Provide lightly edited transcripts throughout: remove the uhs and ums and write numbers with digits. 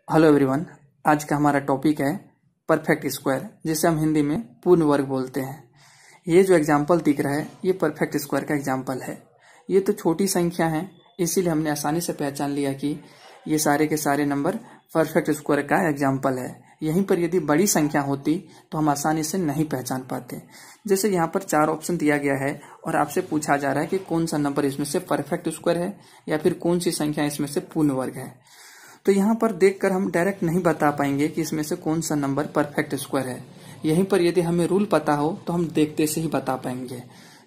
Hello everyone. आज का हमारा टॉपिक है परफेक्ट स्क्वायर, जिसे हम हिंदी में पूर्ण वर्ग बोलते हैं। ये जो एग्जाम्पल दिख रहा है ये परफेक्ट स्क्वायर का एग्जाम्पल है। ये तो छोटी संख्या है, इसीलिए हमने आसानी से पहचान लिया कि ये सारे के सारे नंबर परफेक्ट स्क्वायर का एग्जाम्पल है। यहीं पर यदि बड़ी संख्या होती तो हम आसानी से नहीं पहचान पाते। जैसे यहाँ पर 4 ऑप्शन दिया गया है और आपसे पूछा जा रहा है कि कौन सा नंबर इसमें से परफेक्ट स्क्वायर है या फिर कौन सी संख्या इसमें से पूर्ण वर्ग है। तो यहाँ पर देखकर हम डायरेक्ट नहीं बता पाएंगे कि इसमें से कौन सा नंबर परफेक्ट स्क्वायर है। यहीं पर यदि हमें रूल पता हो तो हम देखते से ही बता पाएंगे।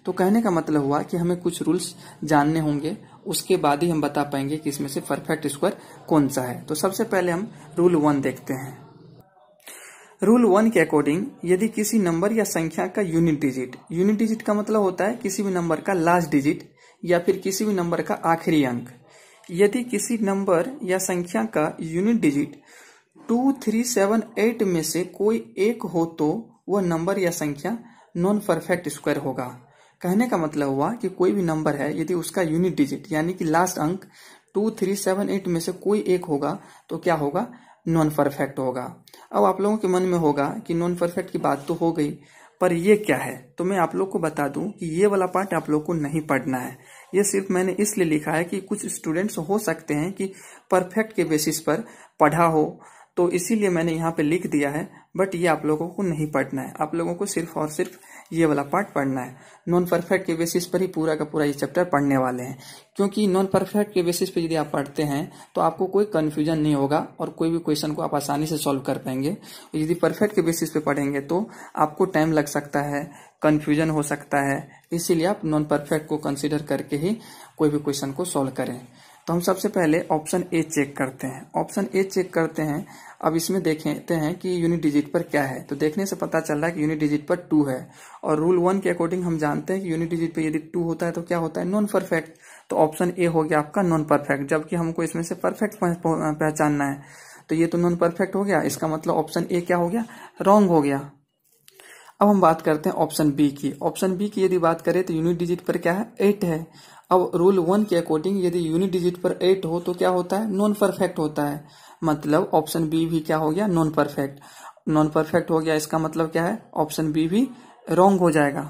तो कहने का मतलब हुआ कि हमें कुछ रूल्स जानने होंगे, उसके बाद ही हम बता पाएंगे कि इसमें से परफेक्ट स्क्वायर कौन सा है। तो सबसे पहले हम रूल 1 देखते हैं। रूल 1 के अकॉर्डिंग यदि किसी नंबर या संख्या का यूनिट डिजिट का मतलब होता है किसी भी नंबर का लास्ट डिजिट या फिर किसी भी नंबर का आखिरी अंक, यदि किसी नंबर या संख्या का यूनिट डिजिट 2, 3, 7, 8 में से कोई एक हो तो वह नंबर या संख्या नॉन परफेक्ट स्क्वायर होगा। कहने का मतलब हुआ कि कोई भी नंबर है, यदि उसका यूनिट डिजिट यानी कि लास्ट अंक 2, 3, 7, 8 में से कोई एक होगा तो क्या होगा? नॉन परफेक्ट होगा। अब आप लोगों के मन में होगा कि नॉन परफेक्ट की बात तो हो गई, पर ये क्या है? तो मैं आप लोग को बता दूं कि ये वाला पार्ट आप लोग को नहीं पढ़ना है। ये सिर्फ मैंने इसलिए लिखा है कि कुछ स्टूडेंट्स हो सकते हैं कि परफेक्ट के बेसिस पर पढ़ा हो, तो इसीलिए मैंने यहाँ पे लिख दिया है। बट ये आप लोगों को नहीं पढ़ना है, आप लोगों को सिर्फ और सिर्फ ये वाला पार्ट पढ़ना है। नॉन परफेक्ट के बेसिस पर ही पूरा का पूरा ये चैप्टर पढ़ने वाले हैं, क्योंकि नॉन परफेक्ट के बेसिस पर यदि आप पढ़ते हैं तो आपको कोई कंफ्यूजन नहीं होगा और कोई भी क्वेश्चन को आप आसानी से सॉल्व कर पाएंगे। यदि परफेक्ट के बेसिस पे पढ़ेंगे तो आपको टाइम लग सकता है, कंफ्यूजन हो सकता है, इसीलिए आप नॉन परफेक्ट को कंसिडर करके ही कोई भी क्वेश्चन को सॉल्व करें। तो हम सबसे पहले ऑप्शन ए चेक करते हैं। ऑप्शन ए चेक करते हैं। अब इसमें देखते हैं कि यूनिट डिजिट पर क्या है। तो देखने से पता चल रहा है कि यूनिट डिजिट पर 2 है, और रूल 1 के अकॉर्डिंग हम जानते हैं कि यूनिट डिजिट पर यदि 2 होता है तो क्या होता है? Non perfect. तो ऑप्शन ए हो गया आपका नॉन परफेक्ट, जबकि हमको इसमें से परफेक्ट पहचानना है। तो ये तो नॉन परफेक्ट हो गया, इसका मतलब ऑप्शन ए क्या हो गया? रॉन्ग हो गया। अब हम बात करते हैं ऑप्शन बी की। ऑप्शन बी की यदि बात करें तो यूनिट डिजिट पर क्या है? 8 है। अब रूल 1 के अकॉर्डिंग यदि यूनिट डिजिट पर 8 हो तो क्या होता है? नॉन परफेक्ट होता है। मतलब ऑप्शन बी भी क्या हो गया? Non perfect. नॉन परफेक्ट हो गया, इसका मतलब क्या है? ऑप्शन बी भी रॉन्ग हो जाएगा।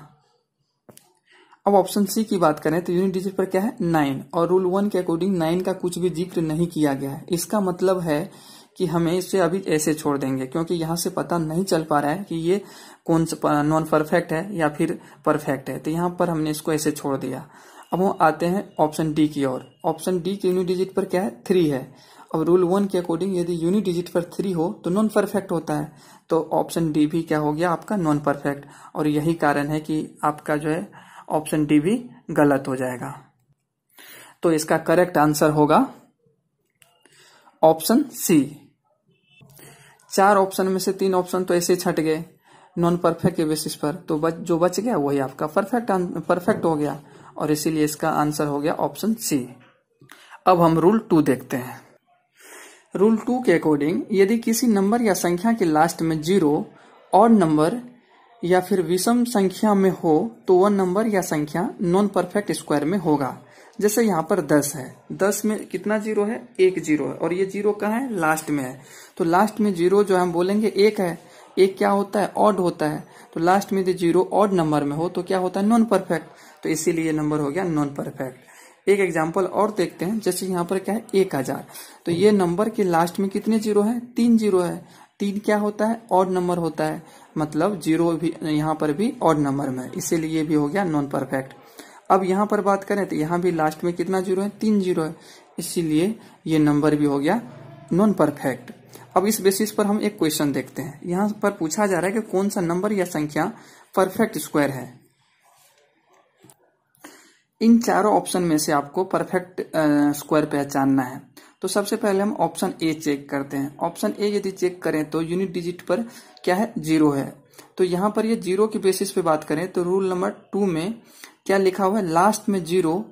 अब ऑप्शन सी की बात करें तो यूनिट डिजिट पर क्या है? 9, और रूल 1 के अकॉर्डिंग 9 का कुछ भी जिक्र नहीं किया गया है। इसका मतलब है कि हमें इसे अभी ऐसे छोड़ देंगे, क्योंकि यहाँ से पता नहीं चल पा रहा है कि ये कौन सा नॉन परफेक्ट है या फिर परफेक्ट है। तो यहाँ पर हमने इसको ऐसे छोड़ दिया। अब हम आते हैं ऑप्शन डी की ओर। ऑप्शन डी की यूनिट डिजिट पर क्या है? 3 है। अब रूल 1 के अकॉर्डिंग यदि यूनिट डिजिट पर 3 हो तो नॉन परफेक्ट होता है। तो ऑप्शन डी भी क्या हो गया आपका? Non perfect. और यही कारण है कि आपका जो है ऑप्शन डी भी गलत हो जाएगा। तो इसका करेक्ट आंसर होगा ऑप्शन सी। 4 ऑप्शन में से 3 ऑप्शन तो ऐसे छट गए नॉन परफेक्ट के बेसिस पर, तो जो बच गया वही आपका परफेक्ट हो गया, और इसीलिए इसका आंसर हो गया ऑप्शन सी। अब हम रूल 2 देखते हैं। रूल 2 के अकॉर्डिंग यदि किसी नंबर या संख्या के लास्ट में 0 और नंबर या फिर विषम संख्या में हो तो वह नंबर या संख्या नॉन परफेक्ट स्क्वायर में होगा। जैसे यहाँ पर 10 है, 10 में कितना 0 है? 1 0 है, और ये 0 कहाँ है? लास्ट में है। तो लास्ट में 0 जो हम बोलेंगे 1 है। 1 क्या होता है? ऑड होता है। तो लास्ट में यदि 0 ऑड नंबर में हो तो क्या होता है? Non perfect. तो इसीलिए नंबर हो गया नॉन परफेक्ट। एक एग्जाम्पल और देखते हैं। जैसे यहाँ पर क्या है? 1000। तो ये नंबर के लास्ट में कितने 0 है? 3 0 है। 3 क्या होता है? ऑड नंबर होता है, मतलब 0 भी यहाँ पर भी ऑड नंबर में, इसीलिए ये भी हो गया नॉन परफेक्ट। अब यहाँ पर बात करें तो यहाँ भी लास्ट में कितना 0 है? 3 0 है, इसीलिए ये नंबर भी हो गया नॉन परफेक्ट। अब इस बेसिस पर हम एक क्वेश्चन देखते हैं। यहाँ पर पूछा जा रहा है कि कौन सा नंबर या संख्या परफेक्ट स्क्वायर है। इन चारों ऑप्शन में से आपको परफेक्ट स्क्वायर पहचानना है। तो सबसे पहले हम ऑप्शन ए चेक करते हैं। ऑप्शन ए यदि चेक करें तो यूनिट डिजिट पर क्या है? 0 है। तो यहाँ पर ये 0 के बेसिस पे बात करें तो रूल नंबर 2 में क्या लिखा हुआ है? लास्ट में 0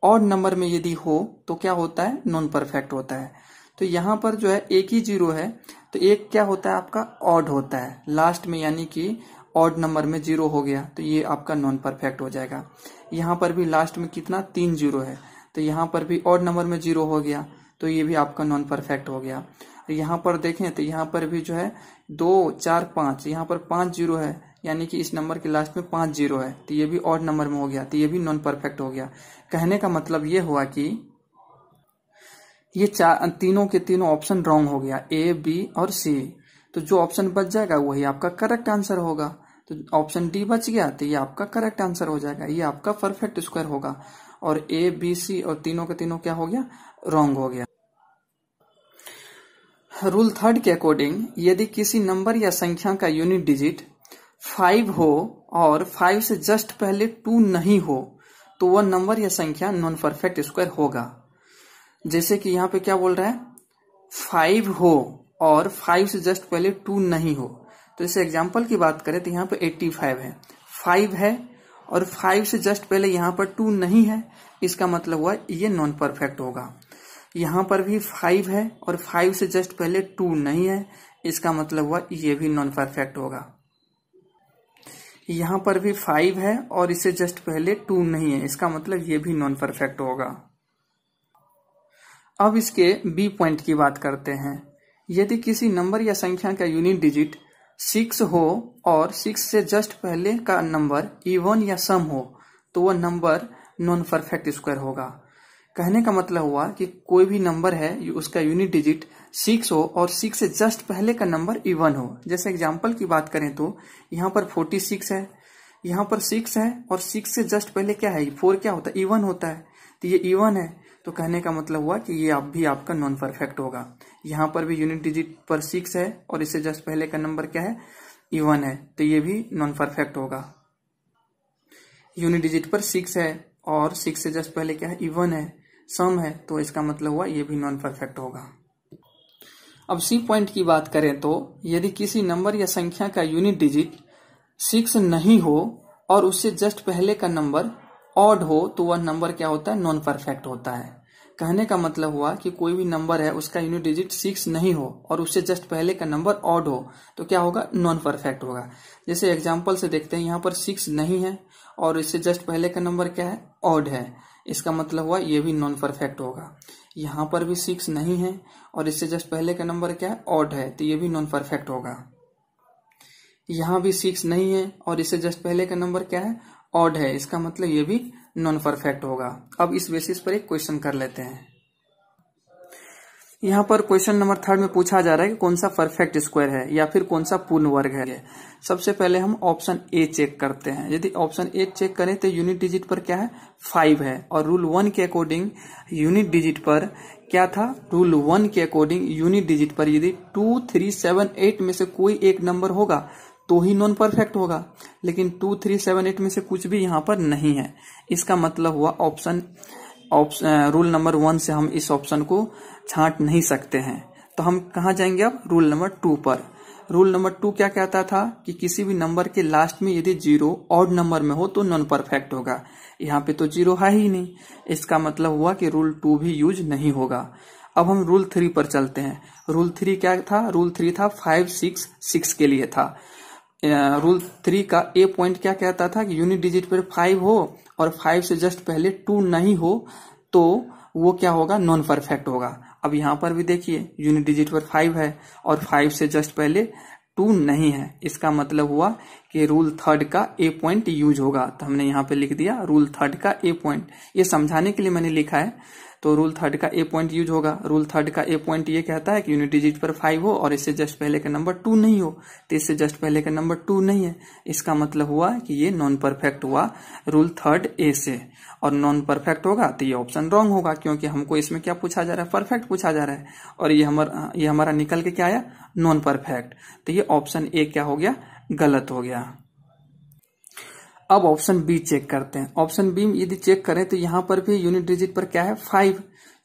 और नंबर में यदि हो तो क्या होता है? नॉन परफेक्ट होता है। तो यहाँ पर जो है एक ही 0 है, तो एक क्या होता है आपका? ऑड होता है लास्ट में, यानी कि ऑड नंबर में 0 हो गया तो ये आपका नॉन परफेक्ट हो जाएगा। यहाँ पर भी लास्ट में कितना? 3 0 है, तो यहाँ पर भी ऑड नंबर में 0 हो गया तो ये भी आपका नॉन परफेक्ट हो गया। यहाँ पर देखें तो यहाँ पर भी जो है 2, 4, 5, यहाँ पर 5 जीरो है, यानी कि इस नंबर के लास्ट में 5 जीरो है, तो ये भी ऑड नंबर में हो गया, तो ये भी नॉन परफेक्ट हो गया। कहने का मतलब ये हुआ कि ये तीनों के तीनों ऑप्शन रॉन्ग हो गया, ए, बी और सी। तो जो ऑप्शन बच जाएगा वही आपका करेक्ट आंसर होगा। तो ऑप्शन डी बच गया, तो ये आपका करेक्ट आंसर हो जाएगा, ये आपका परफेक्ट स्क्वायर होगा। और ए, बी, सी और तीनों के तीनों क्या हो गया, रॉन्ग हो गया। रूल थर्ड के अकॉर्डिंग यदि किसी नंबर या संख्या का यूनिट डिजिट 5 हो और 5 से जस्ट पहले 2 नहीं हो तो वह नंबर या संख्या नॉन परफेक्ट स्क्वायर होगा। जैसे कि यहाँ पे क्या बोल रहा है, 5 हो और 5 से जस्ट पहले 2 नहीं हो। तो इसे एग्जाम्पल की बात करें तो यहाँ पे 85 है, 5 है और 5 से जस्ट पहले यहाँ पर 2 नहीं है, इसका मतलब हुआ ये नॉन परफेक्ट होगा। यहाँ पर भी 5 है और 5 से जस्ट पहले 2 नहीं है, इसका मतलब हुआ ये भी नॉन परफेक्ट होगा। यहाँ पर भी 5 है और इससे जस्ट पहले 2 नहीं है, इसका मतलब ये भी नॉन परफेक्ट होगा। अब इसके बी पॉइंट की बात करते हैं। यदि किसी नंबर या संख्या का यूनिट डिजिट 6 हो और 6 से जस्ट पहले का नंबर इवन या सम हो तो वह नंबर नॉन परफेक्ट स्क्वायर होगा। कहने का मतलब हुआ कि कोई भी नंबर है उसका यूनिट डिजिट 6 हो और 6 से जस्ट पहले का नंबर इवन हो। जैसे एग्जांपल की बात करें तो यहाँ पर 46 है, यहाँ पर 6 है और 6 से जस्ट पहले क्या है, 4 क्या होता है, इवन होता है, तो ये इवन है। तो कहने का मतलब हुआ कि ये आप भी आपका नॉन परफेक्ट होगा। यहाँ पर भी यूनिट डिजिट पर 6 है और इससे जस्ट पहले का नंबर क्या है, इवन है, तो ये भी नॉन परफेक्ट होगा। यूनिट डिजिट पर 6 है और 6 से जस्ट पहले क्या है, इवन है, सम है, तो इसका मतलब हुआ ये भी नॉन परफेक्ट होगा। अब सी पॉइंट की बात करें तो यदि किसी नंबर या संख्या का यूनिट डिजिट 6 नहीं हो और उससे जस्ट पहले का नंबर ऑड हो तो वह नंबर क्या होता है, नॉन परफेक्ट होता है। कहने का मतलब हुआ कि कोई भी नंबर है उसका यूनिट डिजिट 6 नहीं हो और उससे जस्ट पहले का नंबर ऑड हो तो क्या होगा, नॉन परफेक्ट होगा। जैसे एग्जांपल से देखते हैं, यहाँ पर 6 नहीं है और इससे जस्ट पहले का नंबर क्या है, ऑड है, इसका मतलब हुआ ये भी नॉन परफेक्ट होगा। यहाँ पर भी 6 नहीं है और इससे जस्ट पहले का नंबर क्या है, ऑड है, तो ये भी नॉन परफेक्ट होगा। यहाँ भी 6 नहीं है और इससे जस्ट पहले का नंबर क्या है, ऑड है, इसका मतलब ये भी नॉन परफेक्ट होगा। अब इस बेसिस पर एक क्वेश्चन कर लेते हैं। यहाँ पर क्वेश्चन नंबर 3 में पूछा जा रहा है कि कौन सा परफेक्ट स्क्वायर है या फिर कौन सा पूर्ण वर्ग है। सबसे पहले हम ऑप्शन ए चेक करते हैं। यदि ऑप्शन ए चेक करें तो यूनिट डिजिट पर क्या है, 5 है और रूल 1 के अकॉर्डिंग यूनिट डिजिट पर क्या था, रूल 1 के अकॉर्डिंग यूनिट डिजिट पर यदि 2, 3, 7, 8 में से कोई एक नंबर होगा तो ही नॉन परफेक्ट होगा, लेकिन 2, 3, 7, 8 में से कुछ भी यहाँ पर नहीं है। इसका मतलब हुआ रूल नंबर 1 से हम इस ऑप्शन को छांट नहीं सकते हैं। तो हम कहाँ जाएंगे अब, रूल नंबर 2 पर। रूल नंबर 2 क्या कहता था कि किसी भी नंबर के लास्ट में यदि 0 ऑड नंबर में हो तो नॉन परफेक्ट होगा। यहाँ पे तो 0 है ही नहीं, इसका मतलब हुआ कि रूल 2 भी यूज नहीं होगा। अब हम रूल 3 पर चलते हैं। रूल 3 क्या था, रूल 3 था 5, 6, 6 के लिए था। रूल 3 का ए पॉइंट क्या कहता था कि यूनिट डिजिट पर 5 हो और 5 से जस्ट पहले 2 नहीं हो तो वो क्या होगा, नॉन परफेक्ट होगा। अब यहाँ पर भी देखिए यूनिट डिजिट पर 5 है और 5 से जस्ट पहले 2 नहीं है, इसका मतलब हुआ कि रूल 3 का ए पॉइंट यूज होगा। तो हमने यहाँ पे लिख दिया रूल 3 का ए पॉइंट, ये समझाने के लिए मैंने लिखा है। तो रूल 3 का ए पॉइंट यूज होगा। रूल 3 का ए पॉइंट ये कहता है कि यूनिट डिजिट पर 5 हो और इससे जस्ट पहले का नंबर 2 नहीं हो, तो इससे जस्ट पहले का नंबर 2 नहीं है, इसका मतलब हुआ कि ये नॉन परफेक्ट हुआ रूल 3 ए से। और नॉन परफेक्ट होगा तो ये ऑप्शन रॉन्ग होगा, क्योंकि हमको इसमें क्या पूछा जा रहा है, परफेक्ट पूछा जा रहा है, और ये हमारा निकल के क्या आया, नॉन परफेक्ट। तो ये ऑप्शन ए क्या हो गया, गलत हो गया। अब ऑप्शन बी चेक करते हैं। ऑप्शन बी यदि चेक करें तो यहाँ पर भी यूनिट डिजिट पर क्या है, 5।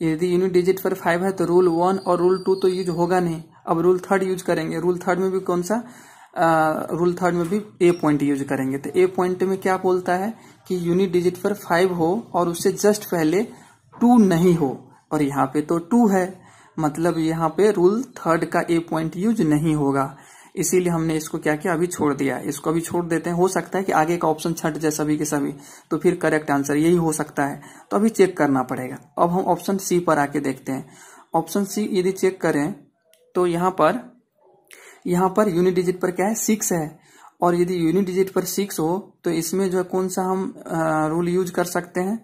यदि यूनिट डिजिट पर 5 है तो रूल 1 और रूल 2 तो यूज होगा नहीं। अब रूल 3 यूज करेंगे। रूल 3 में भी कौन सा, रूल 3 में भी ए पॉइंट यूज करेंगे। तो ए पॉइंट में क्या बोलता है कि यूनिट डिजिट पर 5 हो और उससे जस्ट पहले 2 नहीं हो, और यहाँ पे तो 2 है, मतलब यहाँ पे रूल 3 का ए पॉइंट यूज नहीं होगा। इसीलिए हमने इसको क्या किया, अभी छोड़ दिया। इसको अभी छोड़ देते हैं, हो सकता है कि आगे का ऑप्शन छट जाए सभी के सभी, तो फिर करेक्ट आंसर यही हो सकता है, तो अभी चेक करना पड़ेगा। अब हम ऑप्शन सी पर आके देखते हैं। ऑप्शन सी यदि चेक करें तो यहाँ पर यूनिट डिजिट पर क्या है 6 है, और यदि यूनिट डिजिट पर 6 हो तो इसमें जो है कौन सा हम रूल यूज कर सकते हैं।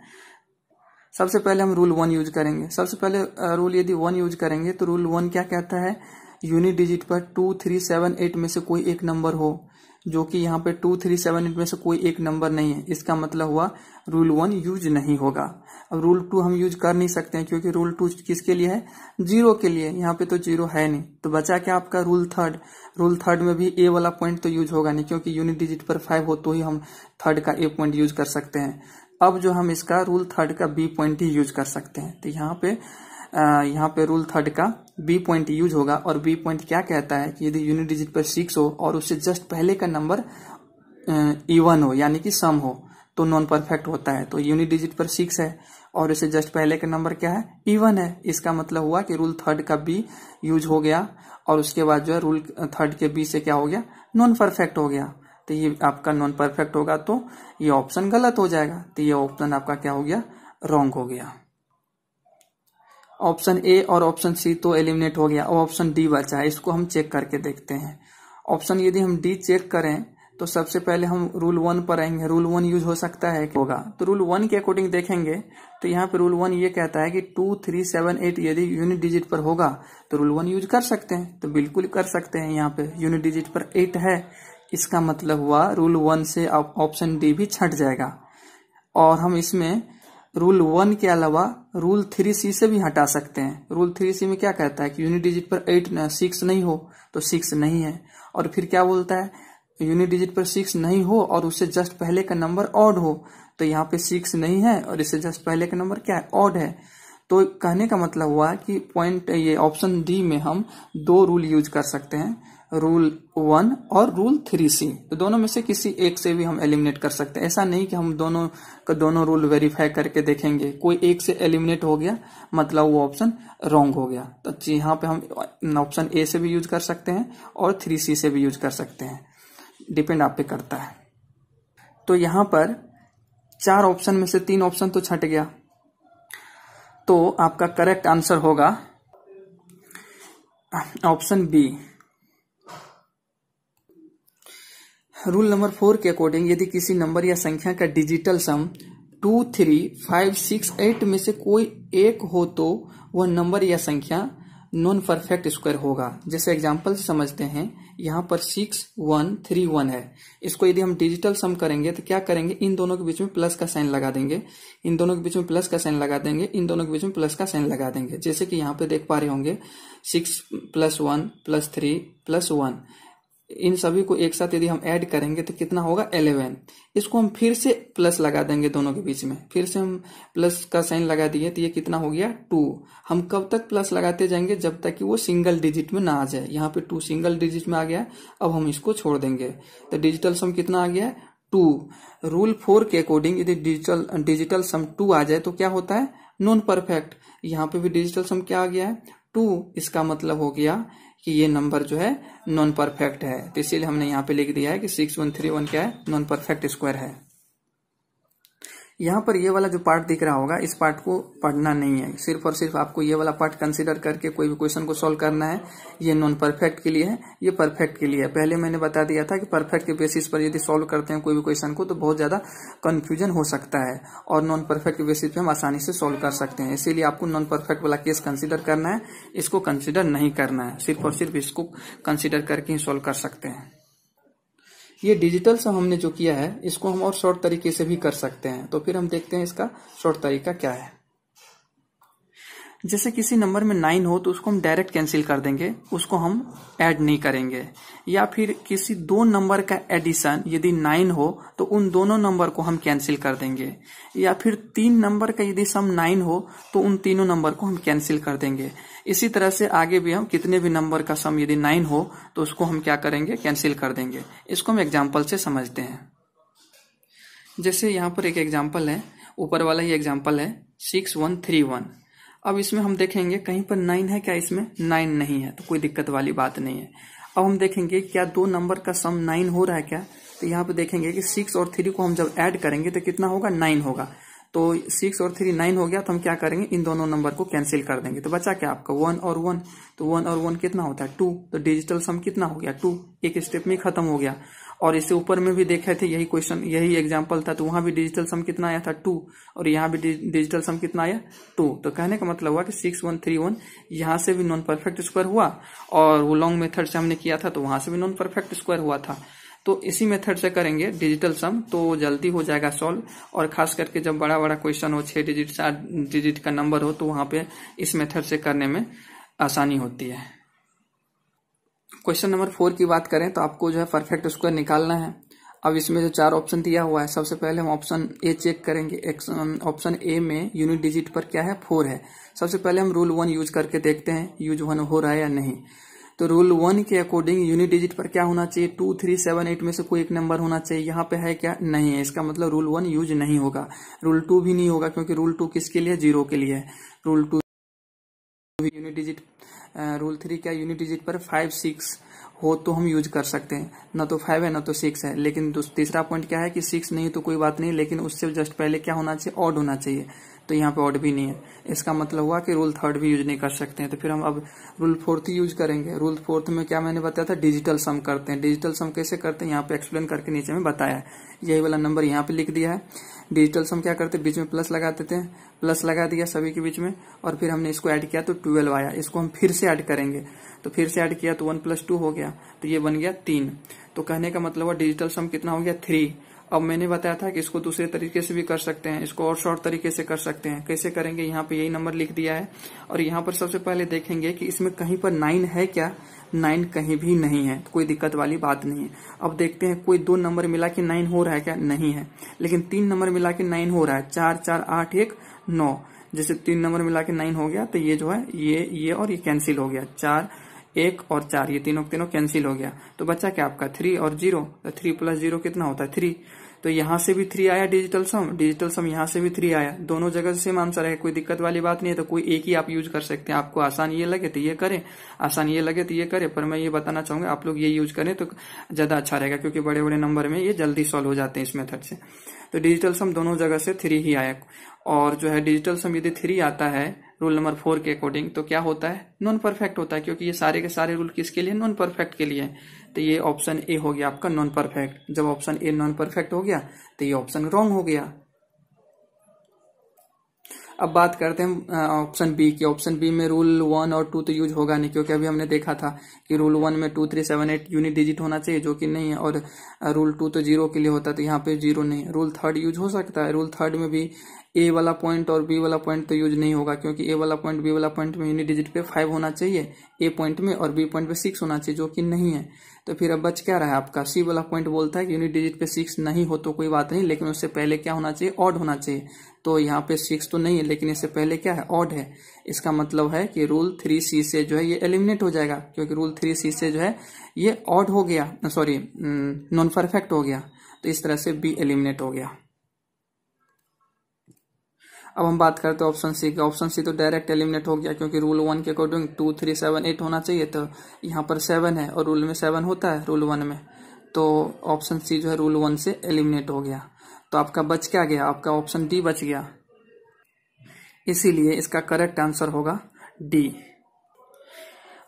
सबसे पहले हम रूल 1 यूज करेंगे। सबसे पहले रूल यदि 1 यूज करेंगे तो रूल 1 क्या कहता है, यूनिट डिजिट पर 2, 3, 7, 8 में से कोई एक नंबर हो, जो कि यहाँ पे 2, 3, 7, 8 में से कोई एक नंबर नहीं है। इसका मतलब हुआ रूल 1 यूज नहीं होगा। अब रूल 2 हम यूज कर नहीं सकते हैं क्योंकि रूल 2 किसके लिए है, 0 के लिए। यहाँ पे तो 0 है नहीं, तो बचा क्या आपका रूल 3। रूल 3 में भी ए वाला पॉइंट तो यूज होगा नहीं, क्योंकि यूनिट डिजिट पर 5 हो तो ही हम 3 का ए पॉइंट यूज कर सकते हैं। अब जो हम इसका रूल 3 का बी पॉइंट ही यूज कर सकते हैं। तो यहाँ पे रूल 3 का बी पॉइंट यूज होगा, और बी पॉइंट क्या कहता है कि यदि यूनिट डिजिट पर 6 हो और उससे जस्ट पहले का नंबर इवन हो यानी कि सम हो तो नॉन परफेक्ट होता है। तो यूनिट डिजिट पर 6 है और इससे जस्ट पहले का नंबर क्या है, इवन है। इसका मतलब हुआ कि रूल 3 का बी यूज हो गया, और उसके बाद जो है रूल 3 के बी से क्या हो गया, नॉन परफेक्ट हो गया। तो ये आपका नॉन परफेक्ट होगा तो ये ऑप्शन गलत हो जाएगा। तो ये ऑप्शन आपका क्या हो गया, रॉन्ग हो गया। ऑप्शन ए और ऑप्शन सी तो एलिमिनेट हो गया, और ऑप्शन डी बचा है। इसको हम चेक करके देखते हैं। ऑप्शन यदि हम डी चेक करें तो सबसे पहले हम रूल 1 पर आएंगे। रूल 1 यूज हो सकता है होगा, तो रूल 1 के अकॉर्डिंग देखेंगे तो यहाँ पे रूल 1 ये कहता है कि 2, 3, 7, 8 यदि यूनिट डिजिट पर होगा तो रूल 1 यूज कर सकते हैं। तो बिल्कुल कर सकते हैं। यहाँ पे यूनिट डिजिट पर 8 है, इसका मतलब हुआ रूल 1 से ऑप्शन डी भी छट जाएगा। और हम इसमें रूल 1 के अलावा रूल 3C से भी हटा सकते हैं। रूल 3C में क्या कहता है कि यूनिट डिजिट पर 6 नहीं हो तो 6 नहीं है। और फिर क्या बोलता है, यूनिट डिजिट पर 6 नहीं हो और उससे जस्ट पहले का नंबर ऑड हो। तो यहाँ पे 6 नहीं है और इससे जस्ट पहले का नंबर क्या है, ऑड है। तो कहने का मतलब हुआ कि पॉइंट ये ऑप्शन डी में हम 2 रूल यूज कर सकते हैं, रूल 1 और रूल 3C। तो दोनों में से किसी एक से भी हम एलिमिनेट कर सकते हैं। ऐसा नहीं कि हम दोनों रूल वेरीफाई करके देखेंगे, कोई एक से एलिमिनेट हो गया मतलब वो ऑप्शन रॉन्ग हो गया। तो यहाँ पे हम ऑप्शन ए से भी यूज कर सकते हैं और 3C से भी यूज कर सकते हैं, डिपेंड आप पे करता है। तो यहाँ पर 4 ऑप्शन में से 3 ऑप्शन तो छट गया, तो आपका करेक्ट आंसर होगा ऑप्शन बी। रूल नंबर 4 के अकॉर्डिंग यदि किसी नंबर या संख्या का डिजिटल सम 2, 3, 5, 6, 8 में से कोई एक हो तो वह नंबर या संख्या नॉन परफेक्ट स्क्वायर होगा। जैसे एग्जांपल से समझते हैं, यहाँ पर 6, 1, 3, 1 है। इसको यदि हम डिजिटल सम करेंगे तो क्या करेंगे, इन दोनों के बीच में प्लस का साइन लगा देंगे, इन दोनों के बीच में प्लस का साइन लगा देंगे, इन दोनों के बीच में प्लस का साइन लगा देंगे। जैसे कि यहाँ पे देख पा रहे होंगे 6 + 1 + 3 + 1, इन सभी को एक साथ यदि हम ऐड करेंगे तो कितना होगा, 11। इसको हम फिर से प्लस लगा देंगे दोनों के बीच में, फिर से हम प्लस का साइन लगा दिए तो ये कितना हो गया, 2। हम कब तक प्लस लगाते जाएंगे, जब तक कि वो सिंगल डिजिट में ना आ जाए। यहाँ पे 2 सिंगल डिजिट में आ गया, अब हम इसको छोड़ देंगे तो डिजिटल सम कितना आ गया, 2। रूल 4 के अकॉर्डिंग यदि डिजिटल सम 2 आ जाए तो क्या होता है, नॉन परफेक्ट। यहाँ पे भी डिजिटल सम क्या आ गया है, 2। इसका मतलब हो गया कि ये नंबर जो है नॉन परफेक्ट है। तो इसीलिए हमने यहाँ पे लिख दिया है कि 6131 क्या है, नॉन परफेक्ट स्क्वायर है। यहाँ पर ये वाला जो पार्ट दिख रहा होगा, इस पार्ट को पढ़ना नहीं है, सिर्फ और सिर्फ आपको ये वाला पार्ट कंसीडर करके कोई भी क्वेश्चन को सॉल्व करना है। ये नॉन परफेक्ट के लिए है, ये परफेक्ट के लिए है। पहले मैंने बता दिया था कि परफेक्ट के बेसिस पर यदि सॉल्व करते हैं कोई भी क्वेश्चन को तो बहुत ज्यादा कंफ्यूजन हो सकता है, और नॉन परफेक्ट के बेसिस पे हम आसानी से सॉल्व कर सकते हैं। इसीलिए आपको नॉन परफेक्ट वाला केस कंसिडर करना है, इसको कंसिडर नहीं करना है, सिर्फ और सिर्फ इसको कंसिडर करके ही सॉल्व कर सकते हैं। ये डिजिटल सम हमने जो किया है इसको हम और शॉर्ट तरीके से भी कर सकते हैं। तो फिर हम देखते हैं इसका शॉर्ट तरीका क्या है। जैसे किसी नंबर में 9 हो तो उसको हम डायरेक्ट कैंसिल कर देंगे, उसको हम ऐड नहीं करेंगे। या फिर किसी 2 नंबर का एडिशन यदि 9 हो तो उन दोनों नंबर को हम कैंसिल कर देंगे। या फिर 3 नंबर का यदि सम 9 हो तो उन तीनों नंबर को हम कैंसिल कर देंगे। इसी तरह से आगे भी हम कितने भी नंबर का सम यदि 9 हो तो उसको हम क्या करेंगे, कैंसिल कर देंगे। इसको हम एग्जाम्पल से समझते हैं। जैसे यहाँ पर एक एग्जाम्पल है, ऊपर वाला ही एग्जाम्पल है 6131। अब इसमें हम देखेंगे कहीं पर 9 है क्या, इसमें 9 नहीं है तो कोई दिक्कत वाली बात नहीं है। अब हम देखेंगे क्या 2 नंबर का सम 9 हो रहा है क्या, तो यहाँ पे देखेंगे कि 6 और 3 को हम जब ऐड करेंगे तो कितना होगा, 9 होगा। तो 6 और 3 9 हो गया, तो हम क्या करेंगे, इन दोनों नंबर को कैंसिल कर देंगे। तो बचा क्या आपका 1 और 1, तो 1 और 1 कितना होता है 2, तो डिजिटल सम कितना हो गया 2, एक स्टेप में खत्म हो गया। और इससे ऊपर में भी देखे थे यही क्वेश्चन, यही एग्जांपल था, तो वहां भी डिजिटल सम कितना आया था 2, और यहाँ भी डिजिटल सम कितना आया 2। तो कहने का मतलब हुआ कि 6131 यहाँ से भी नॉन परफेक्ट स्क्वायर हुआ, और वो लॉन्ग मेथड से हमने किया था तो वहां से भी नॉन परफेक्ट स्क्वायर हुआ था। तो इसी मेथड से करेंगे डिजिटल सम, तो जल्दी हो जाएगा सॉल्व। और खास करके जब बड़ा बड़ा क्वेश्चन हो, 6 डिजिट 4 डिजिट का नंबर हो, तो वहां पे इस मेथड से करने में आसानी होती है। क्वेश्चन नंबर 4 की बात करें तो आपको जो है परफेक्ट स्क्वायर निकालना है। अब इसमें जो 4 ऑप्शन दिया हुआ है, सबसे पहले हम ऑप्शन ए चेक करेंगे। ऑप्शन ए में यूनिट डिजिट पर क्या है 4 है। सबसे पहले हम रूल 1 यूज करके देखते हैं यूज 1 हो रहा है या नहीं। तो रूल 1 के अकॉर्डिंग यूनिट डिजिट पर क्या होना चाहिए 2 3 7 8 में से कोई एक नंबर होना चाहिए। यहाँ पे है क्या, नहीं है, इसका मतलब रूल 1 यूज नहीं होगा। रूल 2 भी नहीं होगा, क्योंकि रूल 2 किसके लिए, 0 के लिए है। रूल 2 यूनिट डिजिट, रूल 3 क्या, यूनिट डिजिट पर 5 6 हो तो हम यूज कर सकते हैं, ना तो 5 है ना तो 6 है। लेकिन तीसरा पॉइंट क्या है कि 6 नहीं तो कोई बात नहीं, लेकिन उससे जस्ट पहले क्या होना चाहिए, ऑड होना चाहिए। तो यहाँ पे ऑड भी नहीं है, इसका मतलब हुआ कि रूल 3 भी यूज नहीं कर सकते हैं। तो फिर हम अब रूल 4 यूज करेंगे। रूल 4 में क्या मैंने बताया था, डिजिटल सम करते हैं। डिजिटल सम कैसे करते हैं यहाँ पे एक्सप्लेन करके नीचे में बताया है, यही वाला नंबर यहाँ पे लिख दिया है। डिजिटल सम क्या करते हैं, बीच में प्लस लगा देते हैं, प्लस लगा दिया सभी के बीच में, और फिर हमने इसको ऐड किया तो 12 आया। इसको हम फिर से ऐड करेंगे, तो फिर से ऐड किया तो 1 + 2 हो गया, तो ये बन गया 3। तो कहने का मतलब है डिजिटल सम कितना हो गया 3। अब मैंने बताया था कि इसको दूसरे तरीके से भी कर सकते हैं, इसको और शॉर्ट तरीके से कर सकते हैं। कैसे करेंगे, यहाँ पे यही नंबर लिख दिया है, और यहाँ पर सबसे पहले देखेंगे कि इसमें कहीं पर 9 है क्या, 9 कहीं भी नहीं है, तो कोई दिक्कत वाली बात नहीं है। अब देखते हैं कोई 2 नंबर मिला के 9 हो रहा है क्या, नहीं है। लेकिन 3 नंबर मिला के 9 हो रहा है, 4 4 8 1 9। जैसे 3 नंबर मिला के 9 हो गया, तो ये जो है ये और ये कैंसिल हो गया, 4 1 और 4, ये तीनों कैंसिल हो गया। तो बच्चा क्या आपका 3 और 0, तो 3 + 0 कितना होता है 3। तो यहाँ से भी 3 आया डिजिटल सम यहाँ से भी 3 आया, दोनों जगह से सेम आंसर है, कोई दिक्कत वाली बात नहीं है। तो कोई एक ही आप यूज कर सकते हैं, आपको आसान ये लगे तो ये करें, आसान ये लगे तो ये करें। पर मैं ये बताना चाहूंगा आप लोग ये यूज करें तो ज्यादा अच्छा रहेगा, क्योंकि बड़े बड़े नंबर में ये जल्दी सॉल्व हो जाते हैं इस मेथड से। तो डिजिटल सम दोनों जगह से 3 ही आया, और जो है डिजिटल सम यदि 3 आता है रूल नंबर 4 के अकॉर्डिंग, तो क्या होता है, नॉन परफेक्ट होता है, क्योंकि ये सारे के सारे रूल किसके लिए, नॉन परफेक्ट के लिए। तो ये ऑप्शन ए हो गया आपका नॉन परफेक्ट। जब ऑप्शन ए नॉन परफेक्ट हो गया तो ये ऑप्शन रॉन्ग हो गया। अब बात करते हैं ऑप्शन बी की। ऑप्शन बी में रूल 1 और 2 तो यूज होगा नहीं, क्योंकि अभी हमने देखा था कि रूल 1 में 2 3 7 8 यूनिट डिजिट होना चाहिए, जो कि नहीं है, और रूल 2 तो 0 के लिए होता है, तो यहाँ पे 0 नहीं है। रूल 3 यूज हो सकता है, रूल 3 में भी ए वाला पॉइंट और बी वाला पॉइंट तो यूज नहीं होगा, क्योंकि ए वाला पॉइंट बी वाला पॉइंट में यूनिट डिजिट पे 5 होना चाहिए ए पॉइंट में, और बी पॉइंट पे 6 होना चाहिए, जो कि नहीं है। तो फिर अब बच क्या रहा है आपका, सी वाला पॉइंट बोलता है कि यूनिट डिजिट पे 6 नहीं हो तो कोई बात नहीं, लेकिन उससे पहले क्या होना चाहिए, ऑड होना चाहिए। तो यहाँ पे 6 तो नहीं है, लेकिन इससे पहले क्या है, ऑड है। इसका मतलब है कि रूल 3C से जो है ये एलिमिनेट हो जाएगा, क्योंकि रूल 3C से जो है ये ऑड हो गया, सॉरी नॉन परफेक्ट हो गया। तो इस तरह से बी एलिमिनेट हो गया। अब हम बात करते हैं ऑप्शन सी का। ऑप्शन सी तो डायरेक्ट एलिमिनेट हो गया, क्योंकि रूल 1 के अकॉर्डिंग 2 3 7 8 होना चाहिए, तो यहाँ पर 7 है, और रूल में 7 होता है रूल 1 में। तो ऑप्शन सी जो है रूल 1 से एलिमिनेट हो गया। तो आपका बच क्या गया, आपका ऑप्शन डी बच गया। इसीलिए इसका करेक्ट आंसर होगा डी।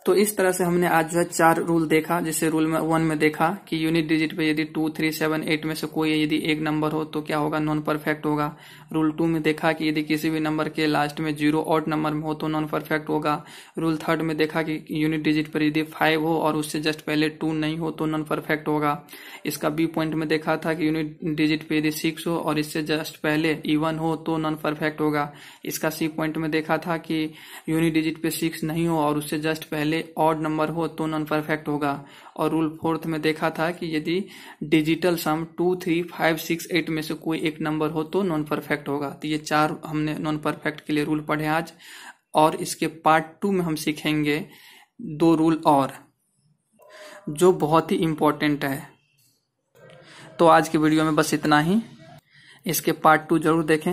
तो इस तरह से हमने आज जो है 4 रूल देखा, जिससे रूल में 1 में देखा कि यूनिट डिजिट पे यदि 2 3 7 8 में से कोई यदि एक नंबर हो तो क्या होगा, नॉन परफेक्ट होगा। रूल 2 में देखा कि यदि किसी भी नंबर के लास्ट में 0 ऑड नंबर में हो तो नॉन परफेक्ट होगा। रूल 3 में देखा कि यूनिट डिजिट पर यदि 5 हो और उससे जस्ट पहले 2 नहीं हो तो नॉन परफेक्ट होगा। इसका बी पॉइंट में देखा था कि यूनिट डिजिट पे यदि 6 हो और इससे जस्ट पहले इवन हो तो नॉन परफेक्ट होगा। इसका सी पॉइंट में देखा था कि यूनिट डिजिट पे 6 नहीं हो और उससे जस्ट पहले ऑड नंबर हो तो नॉन परफेक्ट होगा। और रूल 4 में देखा था कि यदि डिजिटल सम 2 3 5 6 8 में से कोई एक नंबर हो तो नॉन परफेक्ट होगा। तो ये 4 हमने नॉन परफेक्ट के लिए रूल पढ़े आज, और इसके पार्ट 2 में हम सीखेंगे 2 रूल और, जो बहुत ही इंपॉर्टेंट है। तो आज की वीडियो में बस इतना ही, इसके पार्ट 2 जरूर देखें।